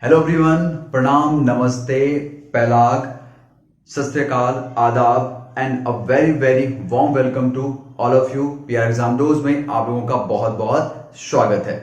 Hello everyone, प्रणाम, नमस्ते, पैलाग, सत श्री अकाल, आदाब and a very very warm welcome to all of you. PR exam dose में आप लोगों का बहुत बहुत स्वागत है।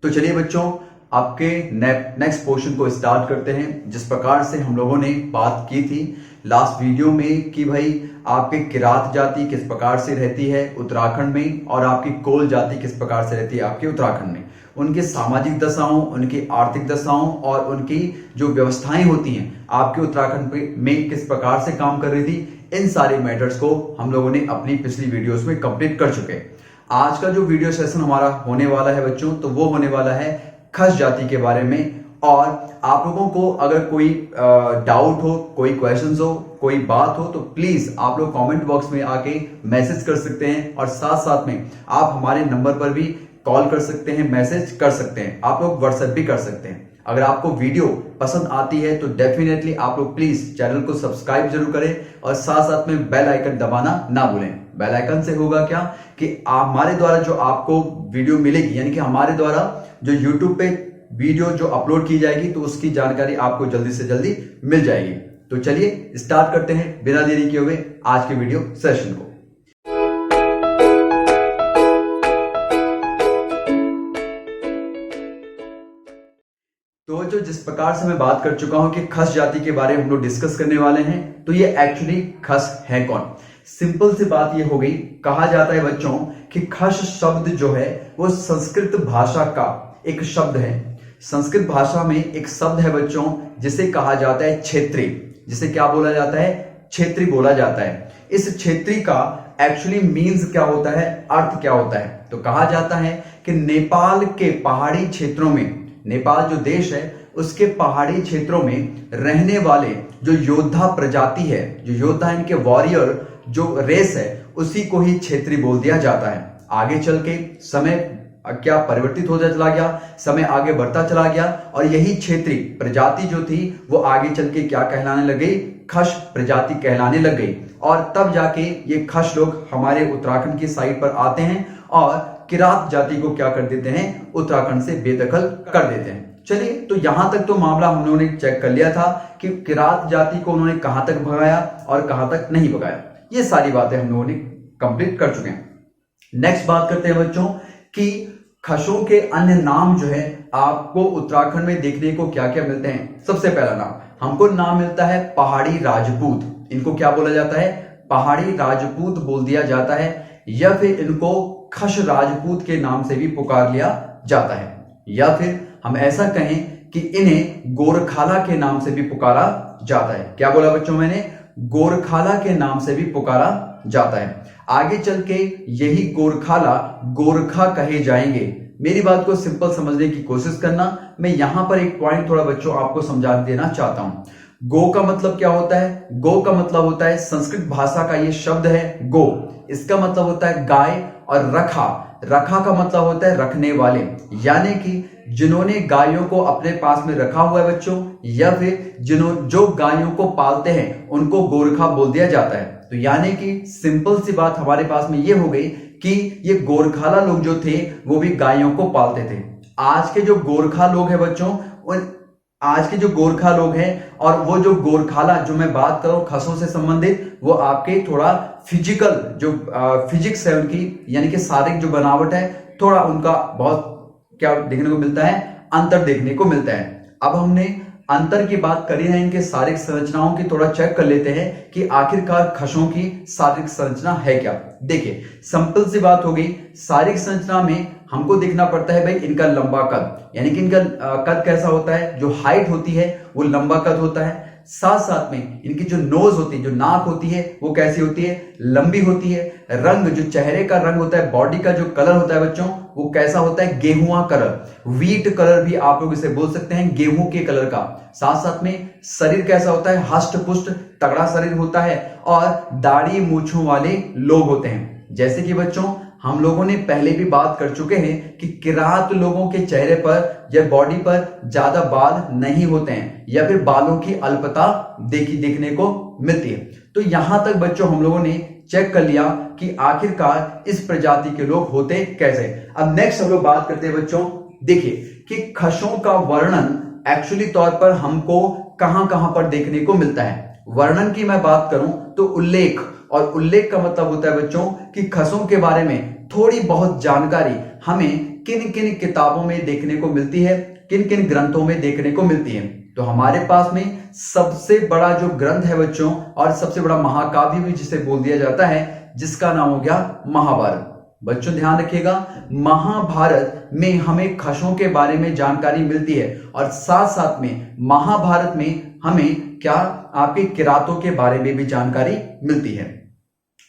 तो चलिए बच्चों, आपके नेक्स्ट पोर्शन को स्टार्ट करते हैं। जिस प्रकार से हम लोगों ने बात की थी लास्ट वीडियो में कि भाई आपके किरात जाति किस प्रकार से रहती है उत्तराखंड में और आपकी कोल जाति किस प्रकार से रहती है आपके उत्तराखंड में, उनकी सामाजिक दशाओं, उनकी आर्थिक दशाओं और उनकी जो व्यवस्थाएं होती हैं आपके उत्तराखंड में किस प्रकार से काम कर रही थी, इन सारे मैटर्स को हम लोगों ने अपनी पिछली वीडियोस में कंप्लीट कर चुके हैं। आज का जो वीडियो सेशन हमारा होने वाला है बच्चों, तो वो होने वाला है खस जाति के बारे में। और आप लोगों को अगर कोई डाउट हो, कोई क्वेश्चंस हो, कोई बात हो, तो प्लीज आप लोग कमेंट बॉक्स में आके मैसेज कर सकते हैं और साथ साथ में आप हमारे नंबर पर भी कॉल कर सकते हैं, मैसेज कर सकते हैं, आप लोग व्हाट्सएप भी कर सकते हैं। अगर आपको वीडियो पसंद आती है तो डेफिनेटली आप लोग प्लीज चैनल को सब्सक्राइब जरूर करें और साथ साथ में बेल आइकन दबाना ना भूलें। बेल आइकन से होगा क्या कि हमारे द्वारा जो आपको वीडियो मिलेगी, यानी कि हमारे द्वारा जो यूट्यूब पे वीडियो जो अपलोड की जाएगी तो उसकी जानकारी आपको जल्दी से जल्दी मिल जाएगी। तो चलिए स्टार्ट करते हैं बिना देरी किए हुए आज के वीडियो सेशन को। तो जो जिस प्रकार से मैं बात कर चुका हूं कि खस जाति के बारे में हम लोग डिस्कस करने वाले हैं, तो ये एक्चुअली खस है कौन। सिंपल सी बात ये हो गई, कहा जाता है बच्चों कि खस शब्द जो है वो संस्कृत भाषा का एक शब्द है। संस्कृत भाषा में एक शब्द है बच्चों जिसे कहा जाता है क्षेत्री। जिसे क्या बोला जाता है? क्षेत्री बोला जाता है। इस क्षेत्री का एक्चुअली मीन्स क्या होता है, अर्थ क्या होता है? तो कहा जाता है कि नेपाल के पहाड़ी क्षेत्रों में, नेपाल जो देश है उसके पहाड़ी क्षेत्रों में रहने वाले जो योद्धा प्रजाति है, जो योद्धा इनके वॉरियर जो रेस है, उसी को ही क्षेत्री बोल दिया जाता है। आगे चल के समय क्या परिवर्तित होता चला गया, समय आगे बढ़ता चला गया और यही क्षेत्रीय प्रजाति जो थी वो आगे चल के क्या कहलाने लग गई? खस प्रजाति कहलाने लग गई। और तब जाके ये खस लोग हमारे उत्तराखंड की साइड पर आते हैं और किरात जाति को क्या कर देते हैं? उत्तराखंड से बेदखल कर देते हैं। चलिए, तो यहां तक तो मामला हम लोगों ने चेक कर लिया था कि किरात जाति को उन्होंने कहां तक भगाया और कहां तक नहीं भगाया। ये सारी बातें हम लोगों ने कंप्लीट कर चुके हैं। नेक्स्ट बात करते हैं बच्चों कि खसों के अन्य नाम जो है आपको उत्तराखंड में देखने को क्या क्या मिलते हैं। सबसे पहला नाम हमको नाम मिलता है पहाड़ी राजपूत। इनको क्या बोला जाता है? पहाड़ी राजपूत बोल दिया जाता है, या फिर इनको खस राजपूत के नाम से भी पुकार लिया जाता है, या फिर हम ऐसा कहें कि इन्हें गोरखाला के नाम से भी पुकारा जाता है। क्या बोला बच्चों मैंने? गोरखाला के नाम से भी पुकारा जाता है। आगे चल के यही गोरखाला गोरखा कहे जाएंगे। मेरी बात को सिंपल समझने की कोशिश करना। मैं यहां पर एक पॉइंट थोड़ा बच्चों आपको समझा देना चाहता हूं। गो का मतलब क्या होता है? गो का मतलब होता है, संस्कृत भाषा का ये शब्द है गो, इसका मतलब होता है गाय। और रखा, रखा का मतलब होता है रखने वाले, यानी कि जिन्होंने गायों को अपने पास में रखा हुआ है बच्चों, या फिर जो गायों को पालते हैं उनको गोरखा बोल दिया जाता है। तो यानी कि सिंपल सी बात हमारे पास में ये हो गई कि ये गोरखाला लोग जो थे वो भी गायों को पालते थे। आज के जो गोरखा लोग हैं बच्चों, आज के जो गोरखा लोग हैं और वो जो गोरखाला जो मैं बात करूं खसों से संबंधित, वो आपके थोड़ा फिजिकल जो फिजिक्स है उनकी, यानी कि शारीरिक जो बनावट है, थोड़ा उनका बहुत क्या देखने को मिलता है? अंतर देखने को मिलता है। अब हमने अंतर की बात करी है, इनके शारीरिक संरचनाओं की थोड़ा चेक कर लेते हैं कि आखिरकार खसों की शारीरिक संरचना है क्या। देखिए, सिंपल सी बात हो गई, शारीरिक संरचना में हमको देखना पड़ता है भाई इनका लंबा कद, यानी कि इनका कद कैसा होता है, जो हाइट होती है वो लंबा कद होता है। साथ साथ में इनकी जो नोज होती है, जो नाक होती है, वो कैसी होती है? लंबी होती है। रंग, जो चेहरे का रंग होता है, बॉडी का जो कलर होता है बच्चों, वो कैसा होता है? गेहुआ कलर, व्हीट कलर भी आप लोग इसे बोल सकते हैं, गेहूं के कलर का। साथ साथ में शरीर कैसा होता है? हष्ट पुष्ट तगड़ा शरीर होता है और दाढ़ी मूंछों वाले लोग होते हैं। जैसे कि बच्चों हम लोगों ने पहले भी बात कर चुके हैं कि किरात लोगों के चेहरे पर या बॉडी पर ज्यादा बाल नहीं होते हैं, या फिर बालों की अल्पता देखने को मिलती है। तो यहां तक बच्चों हम लोगों ने चेक कर लिया कि आखिरकार इस प्रजाति के लोग होते कैसे। अब नेक्स्ट हम लोग बात करते हैं बच्चों, देखिए कि खसों का वर्णन एक्चुअली तौर पर हमको कहां कहां पर देखने को मिलता है। वर्णन की मैं बात करूं तो उल्लेख, और उल्लेख का मतलब होता है बच्चों कि खसों के बारे में थोड़ी बहुत जानकारी हमें किन किन किताबों में देखने को मिलती है, किन किन ग्रंथों में देखने को मिलती है। तो हमारे पास में सबसे बड़ा जो ग्रंथ है बच्चों, और सबसे बड़ा महाकाव्य भी जिसे बोल दिया जाता है, जिसका नाम हो गया महाभारत। बच्चों ध्यान रखिएगा, महाभारत में हमें खसों के बारे में जानकारी मिलती है, और साथ साथ में महाभारत में हमें क्या आपके किरातों के बारे में भी जानकारी मिलती है।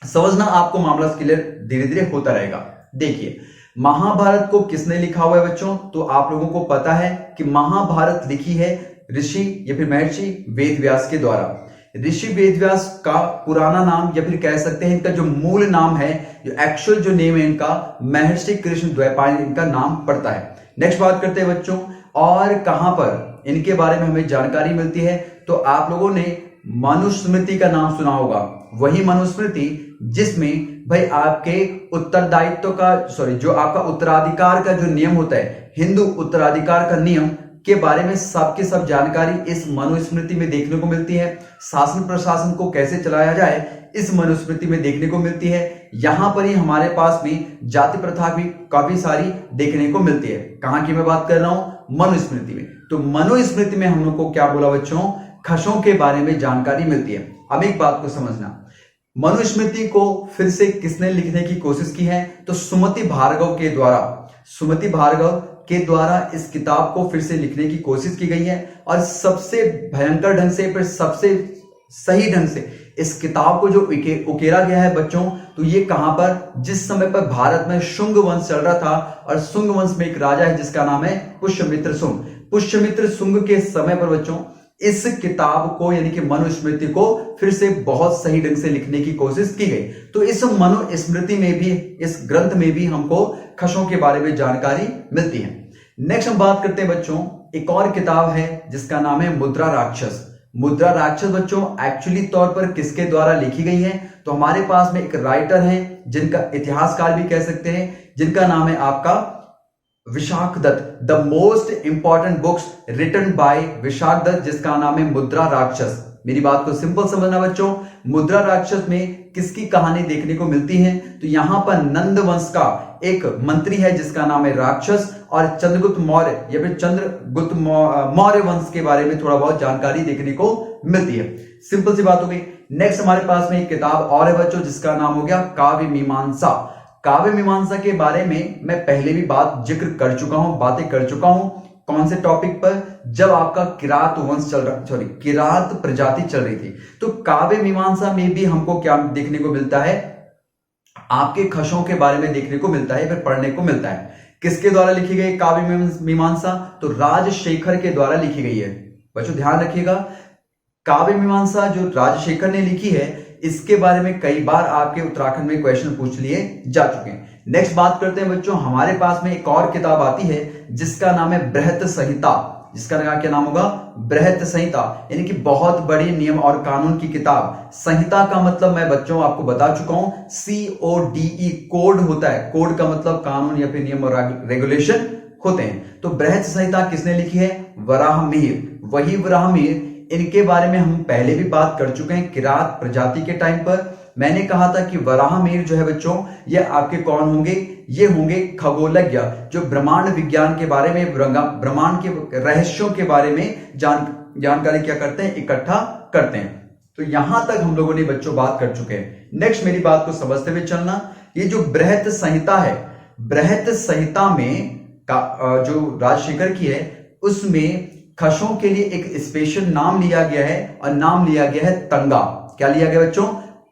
समझना आपको मामला क्लियर धीरे धीरे होता रहेगा। देखिए, महाभारत को किसने लिखा हुआ है बच्चों, तो आप लोगों को पता है कि महाभारत लिखी है ऋषि या फिर महर्षि वेदव्यास के द्वारा। ऋषि वेदव्यास का पुराना नाम या फिर कह सकते हैं इनका जो मूल नाम है, जो एक्चुअल जो नेम है इनका, महर्षि कृष्ण द्वैपायन इनका नाम पड़ता है। नेक्स्ट बात करते हैं बच्चों, और कहां पर इनके बारे में हमें जानकारी मिलती है, तो आप लोगों ने मनुस्मृति का नाम सुना होगा। वही मनुस्मृति जिसमें भाई आपके उत्तरदायित्व का जो आपका उत्तराधिकार का जो नियम होता है, हिंदू उत्तराधिकार का नियम के बारे में सबके सब जानकारी इस मनुस्मृति में देखने को मिलती है। शासन प्रशासन को कैसे चलाया जाए, इस मनुस्मृति में देखने को मिलती है। यहां पर ही हमारे पास में जाति प्रथा भी काफी सारी देखने को मिलती है। कहां की मैं बात कर रहा हूं, मनुस्मृति में। तो मनुस्मृति में हम लोग को क्या बोला बच्चों, खसों के बारे में जानकारी मिलती है। अब एक बात को समझना, मनुस्मृति को फिर से किसने लिखने की कोशिश की है, तो सुमति भार्गव के द्वारा, सुमति भार्गव के द्वारा इस किताब को फिर से लिखने की कोशिश की गई है। और सबसे भयंकर ढंग से, फिर सबसे सही ढंग से इस किताब को जो उकेरा गया है बच्चों, तो ये कहां पर, जिस समय पर भारत में शुंग वंश चल रहा था, और शुंग वंश में एक राजा है जिसका नाम है पुष्यमित्र शुंग। पुष्यमित्र शुंग के समय पर बच्चों इस किताब को यानी कि मनुस्मृति को फिर से बहुत सही ढंग से लिखने की कोशिश की गई। तो इस मनुस्मृति में भी, इस ग्रंथ में भी हमको खसों के बारे में जानकारी मिलती है। नेक्स्ट हम बात करते हैं बच्चों, एक और किताब है जिसका नाम है मुद्रा राक्षस। मुद्रा राक्षस बच्चों एक्चुअली तौर पर किसके द्वारा लिखी गई है, तो हमारे पास में एक राइटर है जिनका इतिहासकार भी कह सकते हैं, जिनका नाम है आपका Vishakh Datt. The most important books written by Vishakh Datt, जिसका नाम है मुद्रा राक्षस। मेरी बात को सिंपल समझना बच्चों, मुद्रा राक्षस में किसकी कहानी देखने को मिलती है, तो यहां पर नंद वंश का एक मंत्री है जिसका नाम है राक्षस, और चंद्रगुप्त मौर्य या फिर चंद्रगुप्त मौर्य वंश के बारे में थोड़ा बहुत जानकारी देखने को मिलती है। सिंपल सी बात हो गई। नेक्स्ट हमारे पास में एक किताब और है बच्चों जिसका नाम हो गया काव्य मीमांसा। काव्य मीमांसा के बारे में मैं पहले भी जिक्र कर चुका हूं, बातें कर चुका हूं। कौन से टॉपिक पर, जब आपका किरात वंश चल रहा, किरात प्रजाति चल रही थी। तो काव्य मीमांसा में भी हमको क्या देखने को मिलता है, आपके खसों के बारे में देखने को मिलता है, फिर पढ़ने को मिलता है। किसके द्वारा लिखी गई काव्य मीमांसा, तो राजशेखर के द्वारा लिखी गई है। बच्चों ध्यान रखिएगा, काव्य मीमांसा जो राजशेखर ने लिखी है, इसके बारे में कई बार आपके उत्तराखंड में क्वेश्चन पूछ लिए जा चुके हैं। नेक्स्ट बात करते हैं बच्चों, हमारे पास में एक और किताब आती है जिसका नाम है बृहत संहिता। जिसका क्या नाम होगा, बृहत संहिता, यानी कि बहुत बड़ी नियम और कानून की किताब। संहिता का मतलब मैं बच्चों आपको बता चुका हूं, CODE, कोड होता है। कोड का मतलब कानून या फिर नियम और रेगुलेशन होते हैं। तो बृहत संहिता किसने लिखी है, वराहमिहिर। वही वराहमिहिर, इनके बारे में हम पहले भी बात कर चुके हैं। किरात प्रजाति के टाइम पर मैंने कहा था कि वराहमिहिर जो है बच्चों, ये आपके कौन होंगे, ये होंगे खगोलज्ञ, जो ब्रह्मांड विज्ञान के बारे में, ब्रह्मांड के रहस्यों के बारे में जानकारी क्या करते हैं, इकट्ठा करते हैं। तो यहां तक हम लोगों ने बच्चों बात कर चुके हैं। नेक्स्ट मेरी बात को समझते हुए चलना, ये जो बृहत संहिता है, बृहत संहिता में जो राजशेखर की है, उसमें खसों के लिए एक स्पेशल नाम लिया गया है, और नाम लिया गया है तंगा। क्या लिया गया बच्चों,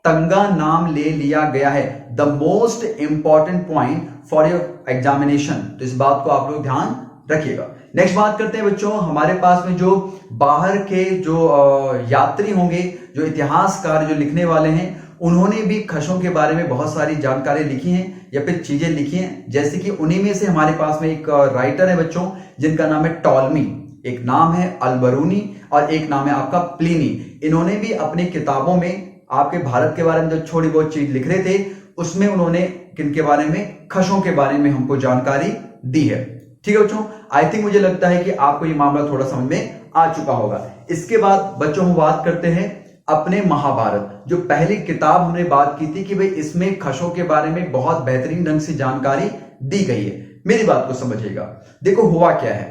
तंगा नाम ले लिया गया है। The most important point for your examination. तो इस बात को आप लोग ध्यान रखिएगा। नेक्स्ट बात करते हैं बच्चों, हमारे पास में जो बाहर के जो यात्री होंगे, जो इतिहासकार जो लिखने वाले हैं, उन्होंने भी खसों के बारे में बहुत सारी जानकारी लिखी हैं या फिर चीजें लिखी हैं। जैसे कि उन्हीं में से हमारे पास में एक राइटर है बच्चों जिनका नाम है टॉलमी, एक नाम है अलबरूनी, और एक नाम है आपका प्लिनी। इन्होंने भी अपनी किताबों में आपके भारत के बारे में जो थोड़ी बहुत चीज लिख रहे थे, उसमें उन्होंने किनके बारे में, खसों के बारे में हमको जानकारी दी है। ठीक है बच्चों, आई थिंक मुझे लगता है कि आपको ये मामला थोड़ा समझ में आ चुका होगा। इसके बाद बच्चों हम बात करते हैं अपने महाभारत, जो पहली किताब हमने बात की थी कि भाई इसमें खशों के बारे में बहुत बेहतरीन ढंग से जानकारी दी गई है। मेरी बात को समझिएगा। देखो हुआ क्या है,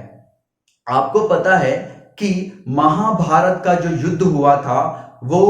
आपको पता है कि महाभारत का जो युद्ध हुआ था वो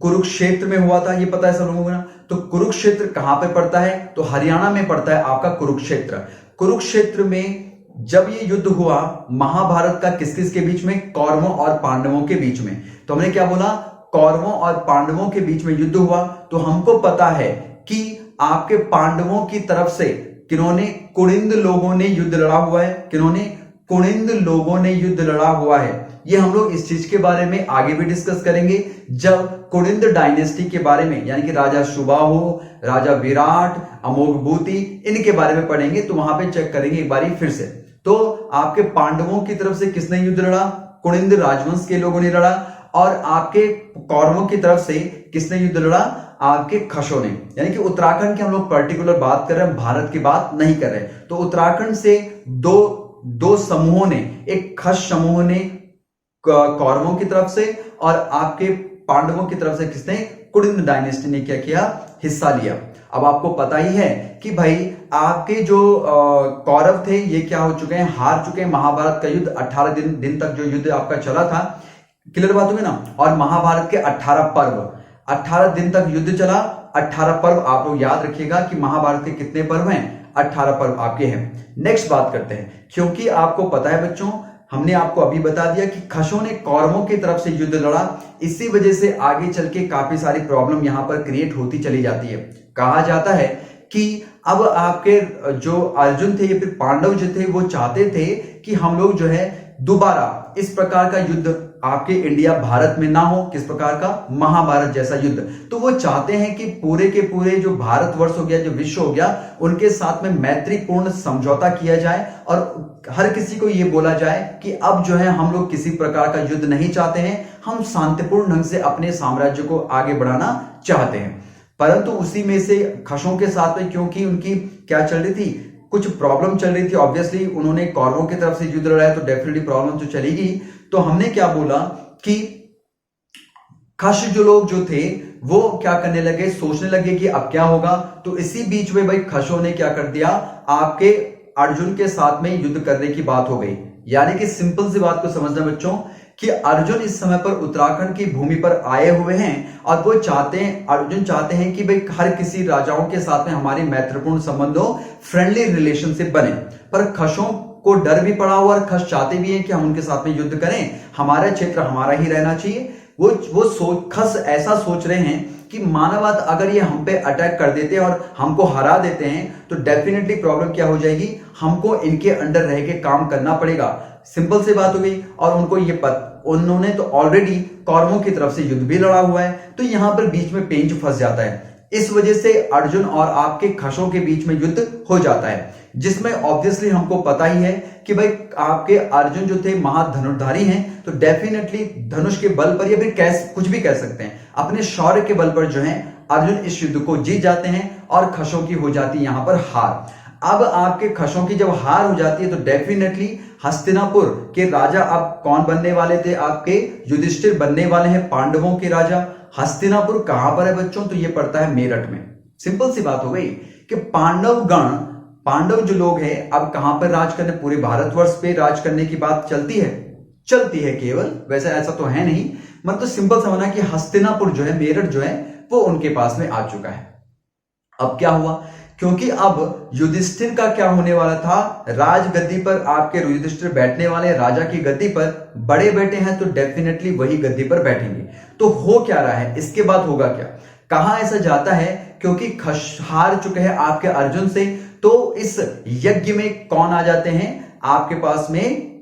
कुरुक्षेत्र में हुआ था, ये पता है सब लोगों को ना। तो कुरुक्षेत्र कहां पे पड़ता है, तो हरियाणा में पड़ता है आपका कुरुक्षेत्र। कुरुक्षेत्र में जब ये युद्ध हुआ महाभारत का, किस किस के बीच में, कौरवों और पांडवों के बीच में। तो हमने क्या बोला, कौरवों और पांडवों के बीच में युद्ध हुआ। तो हमको पता है कि आपके पांडवों की तरफ से किन्होंने, कुणिंद लोगों ने युद्ध लड़ा हुआ है। किन्होंने, कुणिंद लोगों ने युद्ध लड़ा हुआ है। ये हम लोग इस चीज के बारे में आगे भी डिस्कस करेंगे जब कुणिंद डायनेस्टी के बारे में, यानी कि राजा सुबाहु, राजा विराट, अमोघभूति, इनके बारे में पढ़ेंगे। तो वहां पे चेक करेंगे एक बारी फिर से। तो आपके पांडवों की तरफ से किसने युद्ध लड़ा, कुणिंद राजवंश के लोगों ने लड़ा। और आपके कौरवों की तरफ से किसने युद्ध लड़ा, आपके खशों ने। यानी कि उत्तराखंड की हम लोग पर्टिकुलर बात कर रहे हैं, भारत की बात नहीं कर रहे। तो उत्तराखंड से दो समूहों ने, एक खश समूह ने कौरवों की तरफ से, और आपके पांडवों की तरफ से किसने, कुणिंद डायनेस्टी ने क्या किया, हिस्सा लिया। अब आपको पता ही है कि भाई आपके जो कौरव थे ये क्या हो चुके हैं, हार चुके हैं। महाभारत का युद्ध 18 दिन तक जो युद्ध आपका चला था, क्लियर बात होगी ना। और महाभारत के 18 पर्व, 18 दिन तक युद्ध चला। 18 पर्व आप लोग याद रखिएगा कि महाभारत के कितने पर्व हैं, 18 पर्व आपके हैं। नेक्स्ट बात करते हैं, क्योंकि आपको पता है बच्चों, हमने आपको अभी बता दिया कि खशों ने कौरवों की तरफ से युद्ध लड़ा। इसी वजह से आगे चल के काफी सारी प्रॉब्लम यहां पर क्रिएट होती चली जाती है। कहा जाता है कि अब आपके जो अर्जुन थे या फिर पांडव जो थे वो चाहते थे कि हम लोग जो है दोबारा इस प्रकार का युद्ध आपके इंडिया भारत में ना हो। किस प्रकार का, महाभारत जैसा युद्ध। तो वो चाहते हैं कि पूरे के पूरे जो भारतवर्ष हो गया, जो विश्व हो गया, उनके साथ में मैत्रीपूर्ण समझौता किया जाए और हर किसी को ये बोला जाए कि अब जो है हम लोग किसी प्रकार का युद्ध नहीं चाहते हैं, हम शांतिपूर्ण ढंग से अपने साम्राज्य को आगे बढ़ाना चाहते हैं। परंतु उसी में से खशों के साथ में, क्योंकि उनकी क्या चल रही थी, कुछ प्रॉब्लम चल रही थी। ऑब्वियसली उन्होंने कौरवों की तरफ से युद्ध लड़ाया तो डेफिनेटली प्रॉब्लम तो चलेगी। तो हमने क्या बोला कि खश जो लोग जो थे वो क्या करने लगे, सोचने लगे कि अब क्या होगा। तो इसी बीच में भाई खशों ने क्या कर दिया, आपके अर्जुन के साथ में युद्ध करने की बात हो गई। यानी कि सिंपल सी बात को समझना बच्चों कि अर्जुन इस समय पर उत्तराखंड की भूमि पर आए हुए हैं और वो चाहते हैं, अर्जुन चाहते हैं कि भाई हर किसी राजाओं के साथ में हमारी मैत्रीपूर्ण संबंध हो, फ्रेंडली रिलेशनशिप बने। पर खशों को डर भी पड़ा हुआ और खश चाहते भी हैं कि हम उनके साथ में युद्ध करें, हमारा क्षेत्र हमारा ही रहना चाहिए। खस ऐसा सोच रहे हैं कि मानववाद अगर ये हम पे अटैक कर देते हैं और हमको हरा देते हैं तो डेफिनेटली प्रॉब्लम क्या हो जाएगी, हमको इनके अंडर रह के काम करना पड़ेगा। सिंपल सी बात हो गई। और उनको ये उन्होंने तो ऑलरेडी कौरवों की तरफ से युद्ध भी लड़ा हुआ है, तो यहां पर बीच में पेंच फंस जाता है। इस वजह से अर्जुन और आपके खशों के बीच में युद्ध हो जाता है, जिसमें ऑब्वियसली हमको पता ही है कि भाई आपके अर्जुन जो थे महाधनुर्धारी हैं, तो डेफिनेटली धनुष के बल पर या फिर कुछ भी कह सकते हैं, अपने शौर्य के बल पर जो है अर्जुन इस युद्ध को जीत जाते हैं और खशों की हो जाती है यहां पर हार। अब आपके खशों की जब हार हो जाती है तो डेफिनेटली हस्तिनापुर के राजा अब कौन बनने वाले थे, आपके युधिष्ठिर बनने वाले हैं, पांडवों के राजा। हस्तिनापुर कहां पर है बच्चों, तो ये पड़ता है मेरठ में। सिंपल सी बात हो गई कि पांडव जो लोग हैं अब कहां पर राज करने, पूरे भारतवर्ष पे राज करने की बात चलती है केवल, वैसे ऐसा तो है नहीं। मतलब सिंपल समझना कि हस्तिनापुर जो है, मेरठ जो है वो उनके पास में आ चुका है। अब क्या हुआ, क्योंकि अब युधिष्ठिर का क्या होने वाला था, राजगद्दी पर आपके युधिष्ठिर बैठने वाले, राजा की गद्दी पर बड़े बेटे हैं तो डेफिनेटली वही गद्दी पर बैठेंगे। तो हो क्या रहा है, इसके बाद होगा क्या, कहां ऐसा जाता है, क्योंकि खश हार चुके हैं आपके अर्जुन से, तो इस यज्ञ में कौन आ जाते हैं, आपके पास में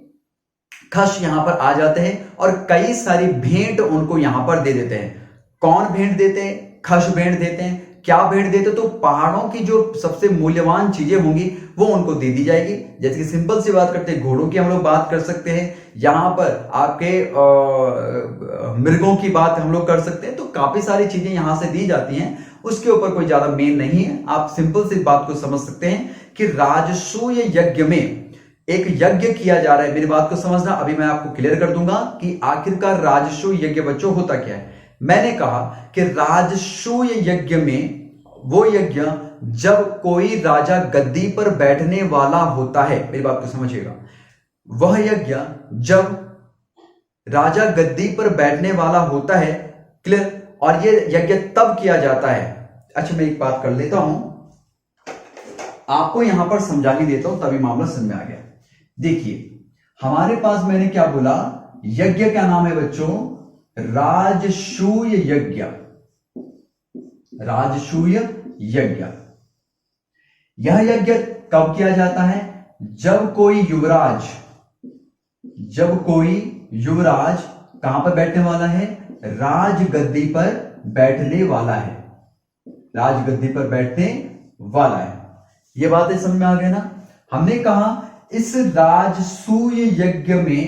खश यहां पर आ जाते हैं और कई सारी भेंट उनको यहां पर दे देते हैं। कौन भेंट देते हैं, खश भेंट देते हैं। क्या भेंट देते, तो पहाड़ों की जो सबसे मूल्यवान चीजें होंगी वो उनको दे दी जाएगी। जैसे कि सिंपल सी बात करते हैं, घोड़ों की हम लोग बात कर सकते हैं, यहां पर आपके मृगों की बात हम लोग कर सकते हैं। तो काफी सारी चीजें यहां से दी जाती हैं, उसके ऊपर कोई ज्यादा मेन नहीं है। आप सिंपल सी बात को समझ सकते हैं कि राजसूय यज्ञ में एक यज्ञ किया जा रहा है। मेरी बात को समझना, अभी मैं आपको क्लियर कर दूंगा कि आखिरकार राजसूय यज्ञ बच्चों होता क्या है। मैंने कहा कि राजसूय यज्ञ में वो यज्ञ जब कोई राजा गद्दी पर बैठने वाला होता है, मेरी बात को समझिएगा, वह यज्ञ जब राजा गद्दी पर बैठने वाला होता है, क्लियर, और ये यज्ञ तब किया जाता है। अच्छा, मैं एक बात कर लेता हूं, आपको यहां पर समझा ही देता हूं, तभी मामला समझ में आ गया। देखिए हमारे पास मैंने क्या बोला, यज्ञ क्या नाम है बच्चों, राजसूय यज्ञ। राजसूय यज्ञ, यह यज्ञ कब किया जाता है, जब कोई युवराज कहां पर बैठने वाला है, राजगद्दी पर बैठने वाला है, राजगद्दी पर बैठने वाला है। यह बातें समझ में आ गई ना। हमने कहा इस राजसूय यज्ञ में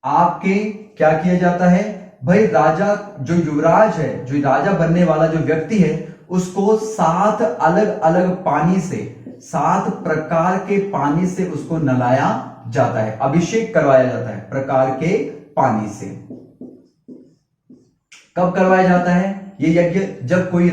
आपके क्या किया जाता है भाई, राजा जो युवराज है, जो राजा बनने वाला जो व्यक्ति है, उसको 7 अलग अलग पानी से, 7 प्रकार के पानी से उसको नहलाया जाता है, अभिषेक करवाया जाता है प्रकार के पानी से। कब करवाया जाता है ये यज्ञ, जब कोई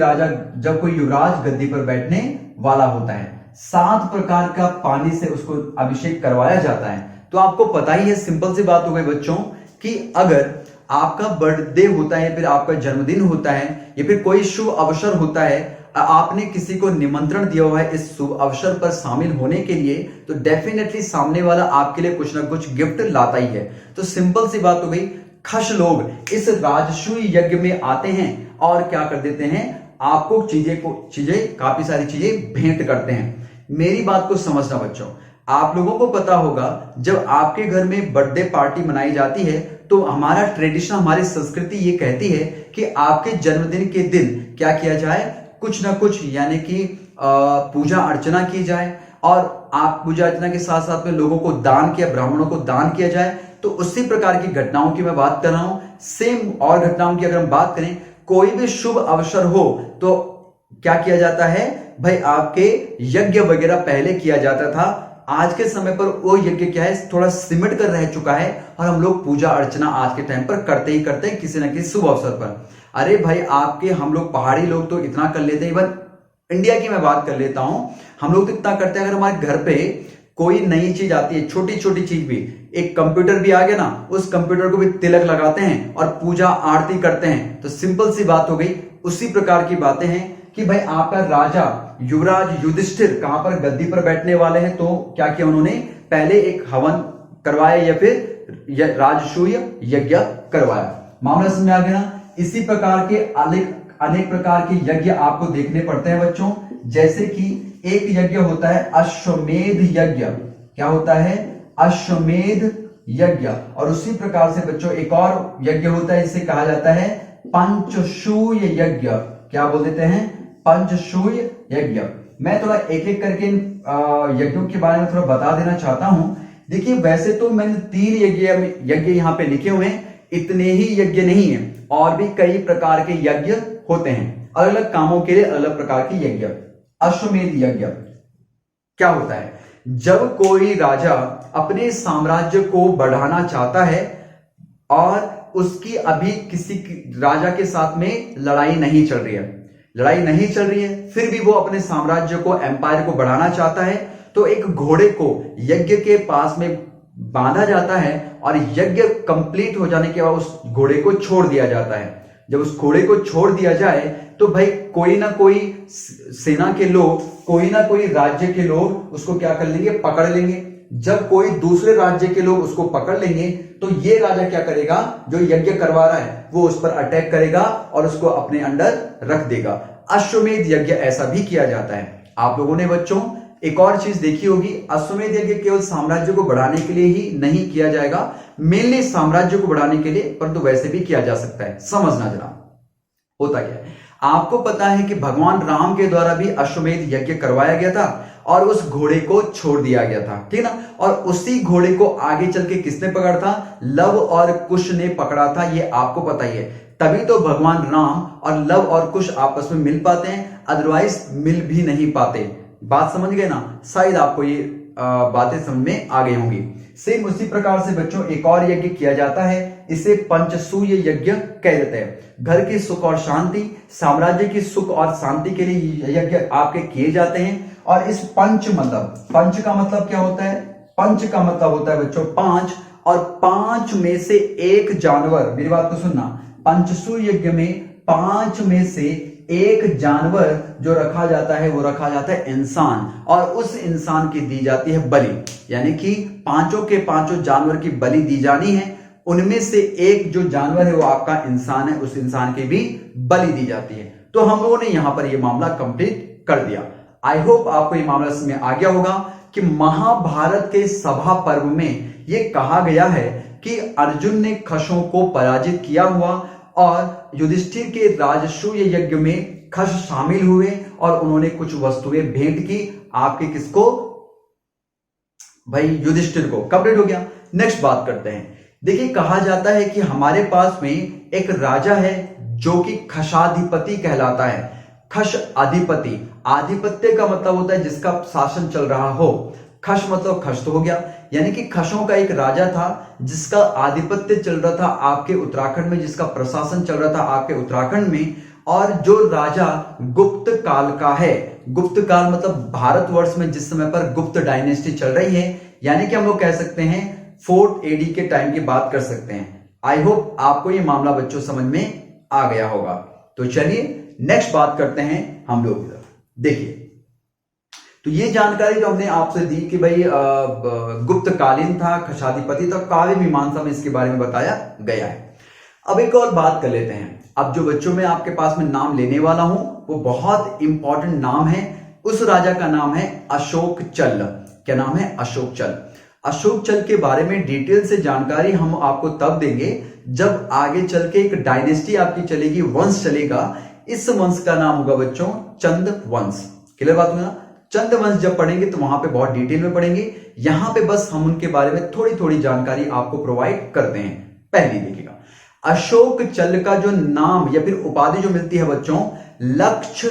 युवराज गद्दी पर बैठने वाला होता है, 7 प्रकार का पानी से उसको अभिषेक करवाया जाता है। तो आपको पता ही है, सिंपल सी बात हो गई बच्चों, कि अगर आपका बर्थडे होता है, फिर आपका जन्मदिन होता है, या फिर कोई शुभ अवसर होता है, आपने किसी को निमंत्रण दिया हुआ है इस शुभ अवसर पर शामिल होने के लिए, तो डेफिनेटली सामने वाला आपके लिए कुछ ना कुछ गिफ्ट लाता ही है। तो सिंपल सी बात हो गई, खश लोग इस राजसूय यज्ञ में आते हैं और क्या कर देते हैं, आपको चीजें काफी सारी चीजें भेंट करते हैं। मेरी बात को समझना बच्चों, आप लोगों को पता होगा जब आपके घर में बर्थडे पार्टी मनाई जाती है, तो हमारा ट्रेडिशन, हमारी संस्कृति ये कहती है कि आपके जन्मदिन के दिन क्या किया जाए, कुछ ना कुछ यानी कि पूजा अर्चना की जाए, और आप पूजा अर्चना के साथ साथ में लोगों को दान किया, ब्राह्मणों को दान किया जाए। तो उसी प्रकार की घटनाओं की मैं बात कर रहा हूं। सेम और घटनाओं की अगर हम बात करें, कोई भी शुभ अवसर हो तो क्या किया जाता है भाई, आपके यज्ञ वगैरह पहले किया जाता था। आज के समय पर वो यज्ञ क्या है, थोड़ा सिमट कर रह चुका है, और हम लोग पूजा अर्चना आज के टाइम पर करते ही करते हैं किसी न किसी शुभ अवसर पर। अरे भाई, हम लोग पहाड़ी लोग तो इतना कर लेते हैं, इवन इंडिया की मैं बात कर लेता हूं, हम लोग तो इतना करते हैं, अगर हमारे घर पे कोई नई चीज आती है, छोटी छोटी चीज भी, एक कंप्यूटर भी आ गया ना, उस कंप्यूटर को भी तिलक लगाते हैं और पूजा आरती करते हैं। तो सिंपल सी बात हो गई। उसी प्रकार की बातें हैं कि भाई आपका राजा युवराज युधिष्ठिर कहां पर गद्दी पर बैठने वाले हैं, तो क्या किया उन्होंने, पहले एक हवन करवाया या फिर राजसूय यज्ञ करवाया। मामला समझ में आ गया ना। इसी प्रकार के अनेक प्रकार के यज्ञ आपको देखने पड़ते हैं बच्चों, जैसे कि एक यज्ञ होता है अश्वमेध यज्ञ। क्या होता है, अश्वमेध यज्ञ। और उसी प्रकार से बच्चों एक और यज्ञ होता है, इसे कहा जाता है पंचसूय यज्ञ। क्या बोल देते हैं, पंचसूय यज्ञ। मैं थोड़ा एक एक करके यज्ञों के बारे में थोड़ा बता देना चाहता हूं। देखिए, वैसे तो मैंने 3 यज्ञ यहां पे लिखे हुए हैं, इतने ही यज्ञ नहीं है, और भी कई प्रकार के यज्ञ होते हैं, अलग अलग कामों के लिए अलग प्रकार के यज्ञ। अश्वमेध यज्ञ क्या होता है, जब कोई राजा अपने साम्राज्य को बढ़ाना चाहता है और उसकी अभी किसी राजा के साथ में लड़ाई नहीं चल रही है, फिर भी वो अपने साम्राज्य को, एम्पायर को बढ़ाना चाहता है, तो एक घोड़े को यज्ञ के पास में बांधा जाता है और यज्ञ कंप्लीट हो जाने के बाद उस घोड़े को छोड़ दिया जाता है। जब उस घोड़े को छोड़ दिया जाए तो भाई कोई ना कोई सेना के लोग, कोई ना कोई राज्य के लोग उसको क्या कर लेंगे, पकड़ लेंगे। जब कोई दूसरे राज्य के लोग उसको पकड़ लेंगे तो ये राजा क्या करेगा, जो यज्ञ करवा रहा है, वो उस पर अटैक करेगा और उसको अपने अंडर रख देगा। अश्वमेध यज्ञ ऐसा भी किया जाता है। आप लोगों ने बच्चों एक और चीज देखी होगी, अश्वमेध यज्ञ केवल साम्राज्य को बढ़ाने के लिए ही नहीं किया जाएगा, मेनली साम्राज्य को बढ़ाने के लिए, परंतु वैसे भी किया जा सकता है। समझना जरा होता क्या है। आपको पता है कि भगवान राम के द्वारा भी अश्वमेध यज्ञ करवाया गया था और उस घोड़े को छोड़ दिया गया था, ठीक ना। और उसी घोड़े को आगे चल के किसने पकड़ा था, लव और कुश ने पकड़ा था, ये आपको पता ही है। तभी तो भगवान राम और लव और कुश आपस में मिल पाते हैं, अदरवाइज मिल भी नहीं पाते। बात समझ गए ना। शायद आपको ये बातें समझ में आ गई होंगी। सेम उसी प्रकार से बच्चों एक और यज्ञ किया जाता है, इसे पंचसूय यज्ञ कह देते हैं। घर की सुख और शांति, साम्राज्य की सुख और शांति के लिए यज्ञ आपके किए जाते हैं। और इस पंच का मतलब क्या होता है? पंच का मतलब होता है बच्चों 5, और 5 में से एक जानवर, मेरी बात को सुनना, पंचसूय यज्ञ में 5 में से एक जानवर जो रखा जाता है वो रखा जाता है इंसान, और उस इंसान की दी जाती है बलि। यानी कि 5 के 5 जानवर की बलि दी जानी है, उनमें से एक जो जानवर है वो आपका इंसान है, उस इंसान की भी बलि दी जाती है। तो हम लोगों ने यहां पर ये मामला कंप्लीट कर दिया। आई होप आपको ये मामला समझ में आ गया होगा कि महाभारत के सभा पर्व में ये कहा गया है कि अर्जुन ने खशों को पराजित किया हुआ, और युधिष्ठिर के राजसूय यज्ञ में खश शामिल हुए और उन्होंने कुछ वस्तुएं भेंट की आपके किसको? भाई युधिष्ठिर को। कंप्लीट हो गया। नेक्स्ट बात करते हैं। देखिए कहा जाता है कि हमारे पास में एक राजा है जो कि खशाधिपति कहलाता है। खश अधिपति, आधिपत्य का मतलब होता है जिसका शासन चल रहा हो। खश मतलब खश तो हो गया, यानी कि खशों का एक राजा था जिसका आधिपत्य चल रहा था आपके उत्तराखंड में, जिसका प्रशासन चल रहा था आपके उत्तराखंड में। और जो राजा गुप्त काल का है, गुप्त काल मतलब भारतवर्ष में जिस समय पर गुप्त डायनेस्टी चल रही है, यानी कि हम लोग कह सकते हैं 4th AD के टाइम की बात कर सकते हैं। आई होप आपको ये मामला बच्चों समझ में आ गया होगा। तो चलिए नेक्स्ट बात करते हैं हम लोग। देखिए तो ये जानकारी जो हमने आपसे दी कि भाई गुप्त कालीन था, खशाधिपति था, काव्य मीमांसा में इसके बारे में बताया गया है। अब एक और बात कर लेते हैं। अब जो बच्चों में आपके पास में नाम लेने वाला हूं वो बहुत इंपॉर्टेंट नाम है। उस राजा का नाम है अशोक चल। क्या नाम है? अशोक चल। अशोक चल के बारे में डिटेल से जानकारी हम आपको तब देंगे जब आगे चल के एक डायनेस्टी आपकी चलेगी, वंश चलेगा। इस वंश का नाम होगा बच्चों चंद वंश। क्लियर बात हुई ना? चंद वंश जब पढ़ेंगे तो वहां पे बहुत डिटेल में पढ़ेंगे। यहां पे बस हम उनके बारे में थोड़ी थोड़ी जानकारी आपको प्रोवाइड करते हैं। पहली देखिएगा, अशोक चल का जो नाम या फिर उपाधि जो मिलती है बच्चों, लक्ष्य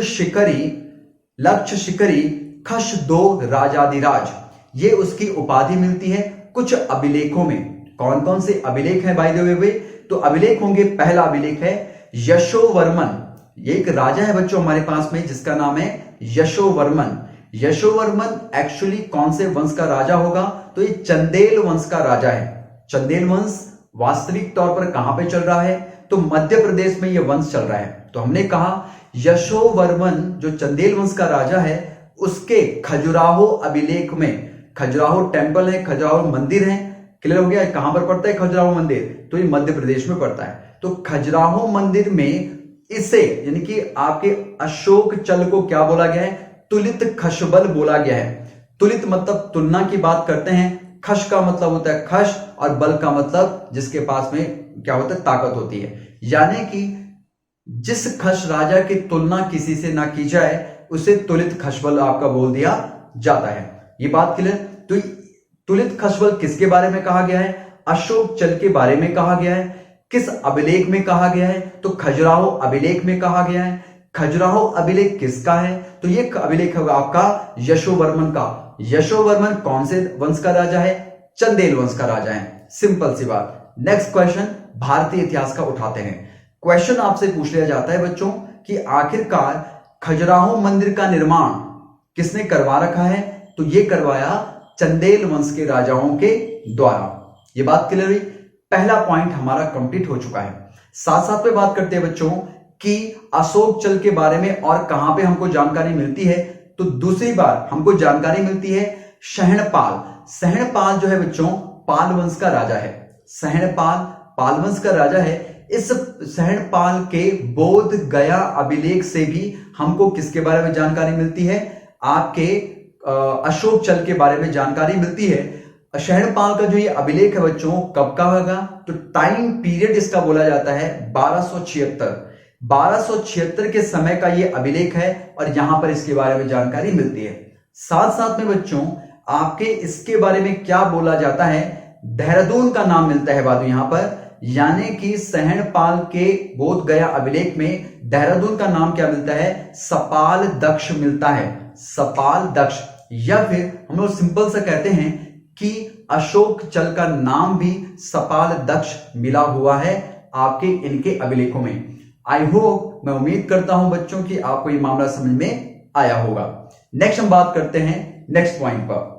शिखरी खश दो राजाधिराज, ये उसकी उपाधि मिलती है कुछ अभिलेखों में। कौन कौन से अभिलेख हैं भाई देवे? तो अभिलेख होंगे, पहला अभिलेख है यशोवर्मन। ये एक राजा है बच्चों हमारे पास में जिसका नाम है यशोवर्मन। यशोवर्मन एक्चुअली कौन से वंश का राजा होगा? तो ये चंदेल वंश का राजा है। चंदेल वंश वास्तविक तौर पर कहां पे चल रहा है? तो मध्य प्रदेश में ये वंश चल रहा है। तो हमने कहा यशोवर्मन जो चंदेल वंश का राजा है उसके खजुराहो अभिलेख में, खजुराहो टेम्पल है, खजुराहो मंदिर है। क्लियर हो गया? कहां पर पड़ता है खजुराहो मंदिर? तो ये मध्य प्रदेश में पड़ता है। तो खजुराहो मंदिर में इसे यानी कि आपके अशोक चल को क्या बोला गया है? तुलित खशबल बोला गया है। तुलित मतलब तुलना की बात करते हैं, खश का मतलब होता है खश, और बल का मतलब जिसके पास में क्या होता है? ताकत होती है। यानी कि जिस खश राजा की तुलना किसी से ना की जाए उसे तुलित खशबल आपका बोल दिया जाता है। ये बात क्लियर? तो तुलित खशबल किसके बारे में कहा गया है? अशोक चल के बारे में कहा गया है। किस अभिलेख में कहा गया है? तो खजुराहो अभिलेख में कहा गया है। खजुराहो अभिलेख किसका है? तो ये अभिलेख होगा आपका यशोवर्मन का। यशोवर्मन कौन से वंश का राजा है? चंदेल वंश का राजा है। सिंपल सी बात। नेक्स्ट क्वेश्चन भारतीय इतिहास का उठाते हैं। क्वेश्चन आपसे पूछ लिया जाता है बच्चों कि आखिरकार खजुराहो मंदिर का निर्माण किसने करवा रखा है? तो ये करवाया चंदेल वंश के राजाओं के द्वारा। ये बात क्लियर हुई? पहला पॉइंट हमारा कंप्लीट हो चुका है। साथ साथ में बात करते हैं बच्चों कि अशोक चल के बारे में और कहां पे हमको जानकारी मिलती है। तो दूसरी बार हमको जानकारी मिलती है शहणपाल। शहणपाल जो है बच्चों पाल वंश का राजा है। शहणपाल पाल वंश का राजा है। इस शहणपाल के बोध गया अभिलेख से भी हमको किसके बारे में जानकारी मिलती है? आपके अशोक चल के बारे में जानकारी मिलती है। शहणपाल का जो ये अभिलेख है बच्चों कब का होगा? तो टाइम पीरियड इसका बोला जाता है 1276। 1276 के समय का ये अभिलेख है और यहां पर इसके बारे में जानकारी मिलती है। साथ साथ में बच्चों आपके इसके बारे में क्या बोला जाता है? देहरादून का नाम मिलता है बाद में यहां पर, यानी कि शहणपाल के बोध गया अभिलेख में देहरादून का नाम क्या मिलता है? सपाल दक्ष मिलता है। सपाल दक्ष। या फिर हम लोग सिंपल सा कहते हैं कि अशोक चल का नाम भी सपाल दक्ष मिला हुआ है आपके इनके अभिलेखों में। आई होप, मैं उम्मीद करता हूं बच्चों कि आपको ये मामला समझ में आया होगा। नेक्स्ट हम बात करते हैं नेक्स्ट पॉइंट पर।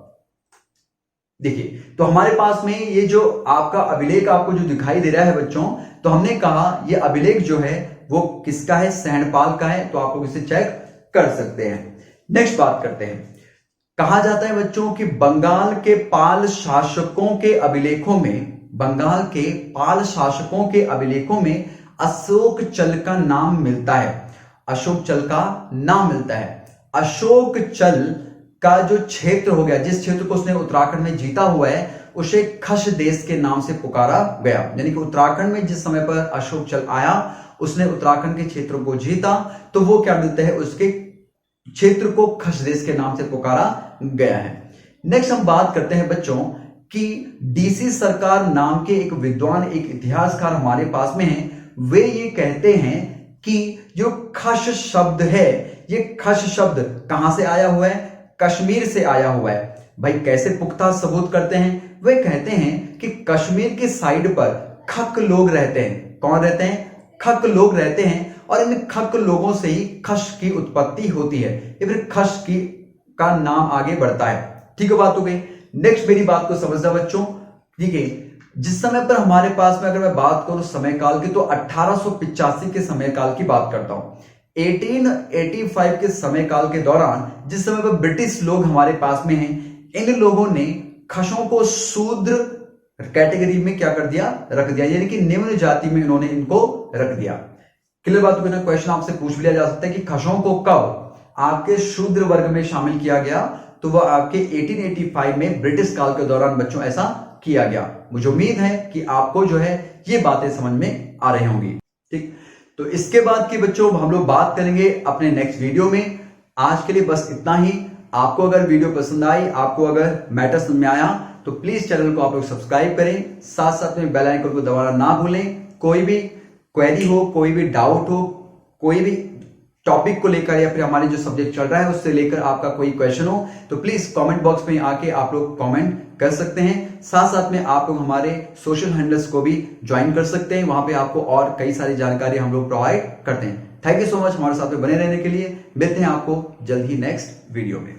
देखिए, तो हमारे पास में ये जो आपका अभिलेख आपको जो दिखाई दे रहा है बच्चों, तो हमने कहा ये अभिलेख जो है वो किसका है, सैंडपाल का है, तो आप लोग इसे चेक कर सकते हैं। नेक्स्ट बात करते हैं। कहा जाता है बच्चों कि बंगाल के पाल शासकों के अभिलेखों में, बंगाल के पाल शासकों के अभिलेखों में अशोक चल का नाम मिलता है। अशोक चल का नाम मिलता है। अशोक चल का जो क्षेत्र हो गया, जिस क्षेत्र को उसने उत्तराखंड में जीता हुआ है, उसे खश देश के नाम से पुकारा गया। यानी कि उत्तराखंड में जिस समय पर अशोक चल आया, उसने उत्तराखंड के क्षेत्रों को जीता, तो वो क्या मिलता है, उसके क्षेत्र को खश देश के नाम से पुकारा गया है। नेक्स्ट हम बात करते हैं बच्चों कि डीसी सरकार नाम के एक विद्वान, एक इतिहासकार हमारे पास में हैं। वे ये कहते हैं कि जो खश शब्द है, ये खश शब्द कहां से आया हुआ है, कश्मीर से आया हुआ है। भाई कैसे पुख्ता सबूत करते हैं, वे कहते हैं कि कश्मीर के साइड पर खक लोग रहते हैं। कौन रहते हैं, खक लोग रहते हैं, और इन खक लोगों से ही खश की उत्पत्ति होती है, या फिर खश की का नाम आगे बढ़ता है। ठीक है, बात हो गई। नेक्स्ट मेरी बात को समझना बच्चों। ठीक है, जिस समय पर हमारे पास में अगर मैं बात करूं समय काल की, तो 1885 के समय काल की बात करता हूं। 1885 के समय काल के दौरान जिस समय पर ब्रिटिश लोग हमारे पास में हैं, इन लोगों ने खशों को शूद्र कैटेगरी में क्या कर दिया, रख दिया, यानी कि निम्न जाति में इन्होंने इनको रख दिया। क्लियर बात हो गई ना। क्वेश्चन आपसे पूछ लिया जा सकता है कि खशों को कब आपके शूद्र वर्ग में शामिल किया गया, तो वह आपके 1885 में ब्रिटिश काल के दौरान बच्चों ऐसा किया गया। मुझे उम्मीद है कि आपको जो है ये बातें समझ में आ रही होंगी। ठीक, तो इसके बाद की बच्चों हम लोग बात करेंगे अपने नेक्स्ट वीडियो में। आज के लिए बस इतना ही। आपको अगर वीडियो पसंद आई, आपको अगर मैटर समझ में आया, तो प्लीज चैनल को आप लोग सब्सक्राइब करें, साथ साथ में बेल आइकन को दबाना ना भूलें। कोई भी क्वेरी हो, कोई भी डाउट हो, कोई भी टॉपिक को लेकर या फिर हमारे जो सब्जेक्ट चल रहा है उससे लेकर आपका कोई क्वेश्चन हो, तो प्लीज कमेंट बॉक्स में आके आप लोग कमेंट कर सकते हैं। साथ साथ में आप लोग हमारे सोशल हैंडल्स को भी ज्वाइन कर सकते हैं, वहां पे आपको और कई सारी जानकारी हम लोग प्रोवाइड करते हैं। थैंक यू सो मच हमारे साथ में बने रहने के लिए। मिलते हैं आपको जल्द ही नेक्स्ट वीडियो में।